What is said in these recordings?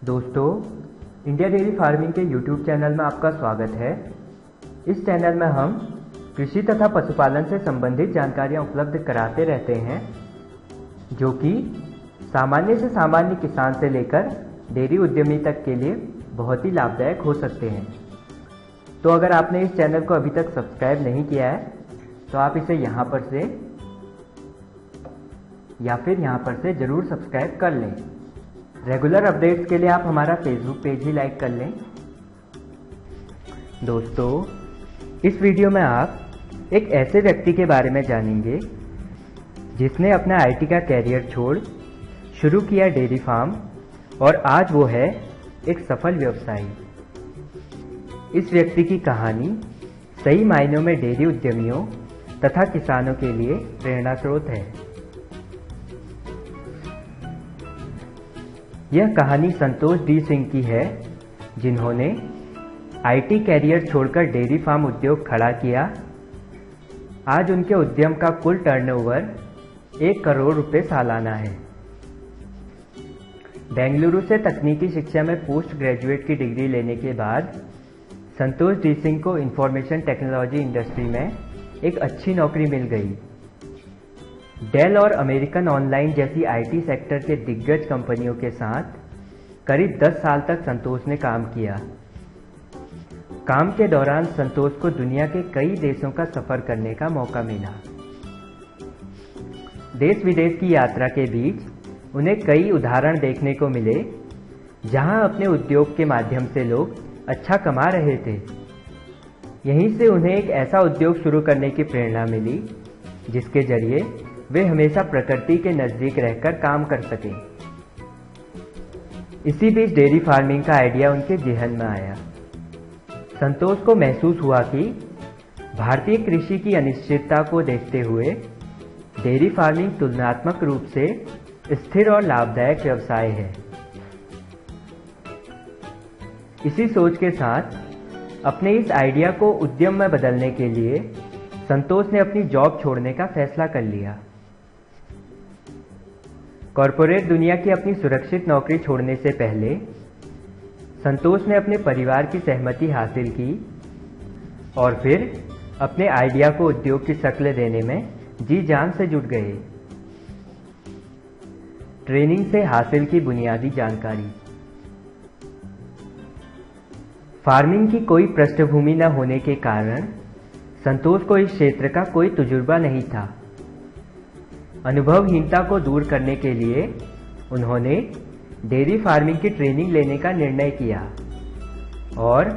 दोस्तों, India dairy farming के YouTube channel में आपका स्वागत है। इस चैनल में हम कृषि तथा पशुपालन से संबंधित जानकारियां उपलब्ध कराते रहते हैं, जो कि सामान्य से सामान्य किसान से लेकर डेयरी उद्यमी तक के लिए बहुत ही लाभदायक हो सकते हैं। तो अगर आपने इस चैनल को अभी तक सब्सक्राइब नहीं किया है तो आप इसे यहाँ पर से जरूर सब्सक्राइब कर लें। रेगुलर अपडेट्स के लिए आप हमारा फेसबुक पेज ही लाइक कर लें। दोस्तों, इस वीडियो में आप एक ऐसे व्यक्ति के बारे में जानेंगे जिसने अपना आईटी का कैरियर छोड़ शुरू किया डेयरी फार्म और आज वो है एक सफल व्यवसायी। इस व्यक्ति की कहानी सही मायनों में डेयरी उद्यमियों तथा किसानों के लिए प्रेरणा स्रोत है। यह कहानी संतोष डी सिंह की है, जिन्होंने आईटी कैरियर छोड़कर डेयरी फार्म उद्योग खड़ा किया। आज उनके उद्यम का कुल टर्नओवर 1 करोड़ रुपए सालाना है। बेंगलुरु से तकनीकी शिक्षा में पोस्ट ग्रेजुएट की डिग्री लेने के बाद संतोष डी सिंह को इंफॉर्मेशन टेक्नोलॉजी इंडस्ट्री में एक अच्छी नौकरी मिल गई। डेल और अमेरिकन ऑनलाइन जैसी आईटी सेक्टर के दिग्गज कंपनियों के साथ करीब 10 साल तक संतोष ने काम किया। काम के दौरान संतोष को दुनिया के कई देशों का सफर करने का मौका मिला। देश विदेश की यात्रा के बीच उन्हें कई उदाहरण देखने को मिले जहां अपने उद्योग के माध्यम से लोग अच्छा कमा रहे थे। यहीं से उन्हें एक ऐसा उद्योग शुरू करने की प्रेरणा मिली जिसके जरिए वे हमेशा प्रकृति के नजदीक रहकर काम कर सकें। इसी बीच डेयरी फार्मिंग का आइडिया उनके जेहन में आया। संतोष को महसूस हुआ कि भारतीय कृषि की अनिश्चितता को देखते हुए डेयरी फार्मिंग तुलनात्मक रूप से स्थिर और लाभदायक व्यवसाय है। इसी सोच के साथ अपने इस आइडिया को उद्यम में बदलने के लिए संतोष ने अपनी जॉब छोड़ने का फैसला कर लिया। कॉरपोरेट दुनिया की अपनी सुरक्षित नौकरी छोड़ने से पहले संतोष ने अपने परिवार की सहमति हासिल की और फिर अपने आइडिया को उद्योग की शक्ल देने में जी जान से जुट गए। ट्रेनिंग से हासिल की बुनियादी जानकारी। फार्मिंग की कोई पृष्ठभूमि न होने के कारण संतोष को इस क्षेत्र का कोई तजुर्बा नहीं था। अनुभवहीनता को दूर करने के लिए उन्होंने डेयरी फार्मिंग की ट्रेनिंग लेने का निर्णय किया और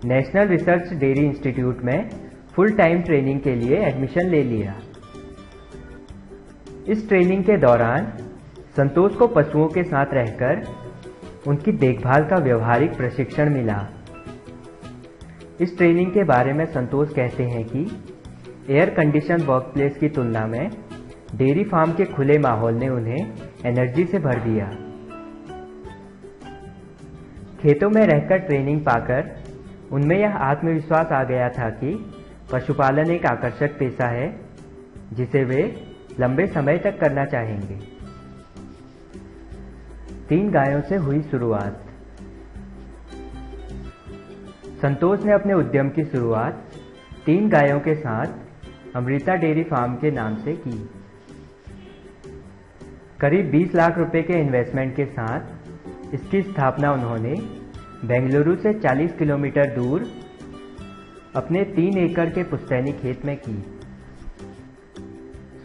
नेशनल रिसर्च डेयरी इंस्टीट्यूट में फुल टाइम ट्रेनिंग के लिए एडमिशन ले लिया। इस ट्रेनिंग के दौरान संतोष को पशुओं के साथ रहकर उनकी देखभाल का व्यवहारिक प्रशिक्षण मिला। इस ट्रेनिंग के बारे में संतोष कहते हैं कि एयर कंडीशन वर्कप्लेस की तुलना में डेयरी फार्म के खुले माहौल ने उन्हें एनर्जी से भर दिया। खेतों में रहकर ट्रेनिंग पाकर उनमें यह आत्मविश्वास आ गया था कि पशुपालन एक आकर्षक पेशा है जिसे वे लंबे समय तक करना चाहेंगे। 3 गायों से हुई शुरुआत। संतोष ने अपने उद्यम की शुरुआत 3 गायों के साथ अमृता डेयरी फार्म के नाम से की। करीब 20 लाख रुपए के इन्वेस्टमेंट के साथ इसकी स्थापना उन्होंने बेंगलुरु से 40 किलोमीटर दूर अपने 3 एकड़ के पुश्तैनी खेत में की।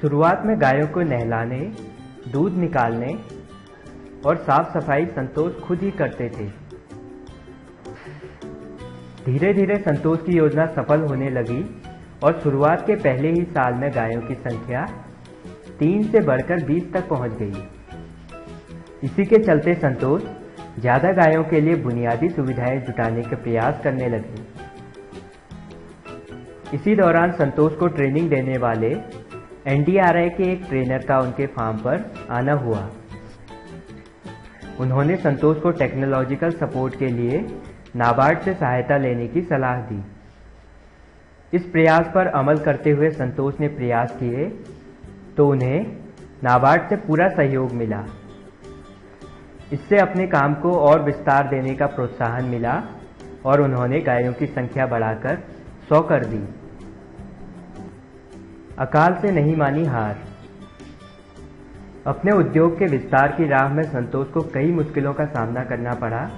शुरुआत में गायों को नहलाने, दूध निकालने और साफ सफाई संतोष खुद ही करते थे। धीरे धीरे संतोष की योजना सफल होने लगी और शुरुआत के पहले ही साल में गायों की संख्या 3 से बढ़कर 20 तक पहुंच गई। इसी के चलते संतोष ज्यादा गायों के लिए बुनियादी सुविधाएं जुटाने के प्रयास करने लगे। इसी दौरान संतोष को ट्रेनिंग देने वाले एनडीआरआई के एक ट्रेनर का उनके फार्म पर आना हुआ। उन्होंने संतोष को टेक्नोलॉजिकल सपोर्ट के लिए नाबार्ड से सहायता लेने की सलाह दी। इस प्रयास पर अमल करते हुए संतोष ने प्रयास किए तो उन्हें नाबार्ड से पूरा सहयोग मिला। इससे अपने काम को और विस्तार देने का प्रोत्साहन मिला और उन्होंने गायों की संख्या बढ़ाकर 100 कर दी। अकाल से नहीं मानी हार। अपने उद्योग के विस्तार की राह में संतोष को कई मुश्किलों का सामना करना पड़ा।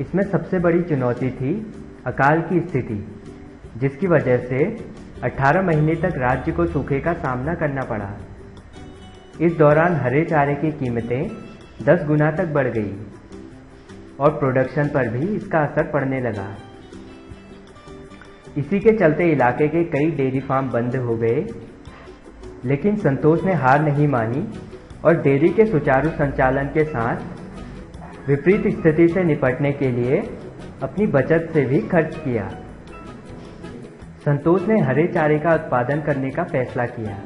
इसमें सबसे बड़ी चुनौती थी अकाल की स्थिति, जिसकी वजह से 18 महीने तक राज्य को सूखे का सामना करना पड़ा। इस दौरान हरे चारे की कीमतें 10 गुना तक बढ़ गई और प्रोडक्शन पर भी इसका असर पड़ने लगा। इसी के चलते इलाके के कई डेयरी फार्म बंद हो गए, लेकिन संतोष ने हार नहीं मानी और डेयरी के सुचारू संचालन के साथ विपरीत स्थिति से निपटने के लिए अपनी बचत से भी खर्च किया। संतोष ने हरे चारे का उत्पादन करने का फैसला किया।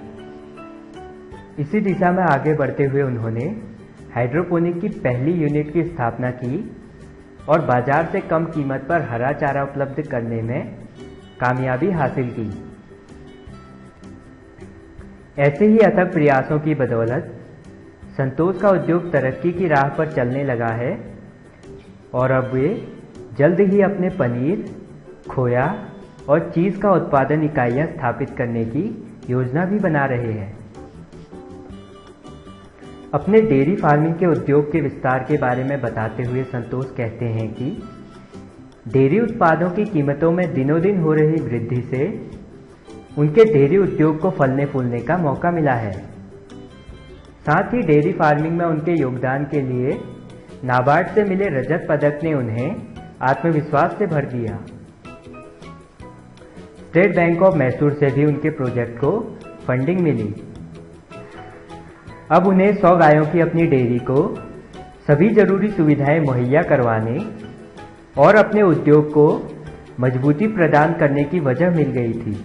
इसी दिशा में आगे बढ़ते हुए उन्होंने हाइड्रोपोनिक की पहली यूनिट की स्थापना की और बाजार से कम कीमत पर हरा चारा उपलब्ध करने में कामयाबी हासिल की। ऐसे ही अथक प्रयासों की बदौलत संतोष का उद्योग तरक्की की राह पर चलने लगा है और अब वे जल्द ही अपने पनीर, खोया और चीज का उत्पादन इकाइयां स्थापित करने की योजना भी बना रहे हैं। अपने डेयरी फार्मिंग के उद्योग के विस्तार के बारे में बताते हुए संतोष कहते हैं कि डेयरी उत्पादों की कीमतों में दिनों दिन हो रही वृद्धि से उनके डेयरी उद्योग को फलने फूलने का मौका मिला है। साथ ही डेयरी फार्मिंग में उनके योगदान के लिए नाबार्ड से मिले रजत पदक ने उन्हें आत्मविश्वास से भर दिया। स्टेट बैंक ऑफ मैसूर से भी उनके प्रोजेक्ट को फंडिंग मिली। अब उन्हें 100 गायों की अपनी डेयरी को सभी जरूरी सुविधाएं मुहैया करवाने और अपने उद्योग को मजबूती प्रदान करने की वजह मिल गई थी।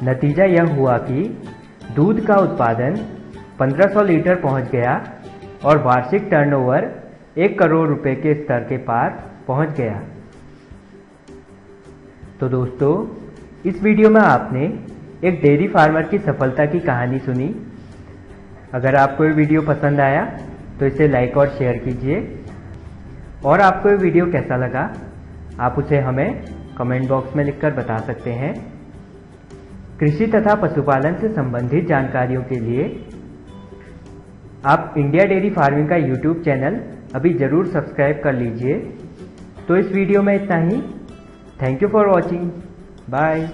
नतीजा यह हुआ कि दूध का उत्पादन 1500 लीटर पहुंच गया और वार्षिक टर्नओवर 1 करोड़ रुपए के स्तर के पार पहुंच गया। तो दोस्तों, इस वीडियो में आपने एक डेयरी फार्मर की सफलता की कहानी सुनी। अगर आपको ये वीडियो पसंद आया तो इसे लाइक और शेयर कीजिए और आपको ये वीडियो कैसा लगा आप उसे हमें कमेंट बॉक्स में लिखकर बता सकते हैं। कृषि तथा पशुपालन से संबंधित जानकारियों के लिए आप इंडिया डेयरी फार्मिंग का YouTube चैनल अभी जरूर सब्सक्राइब कर लीजिए। तो इस वीडियो में इतना ही। Thank you for watching. Bye.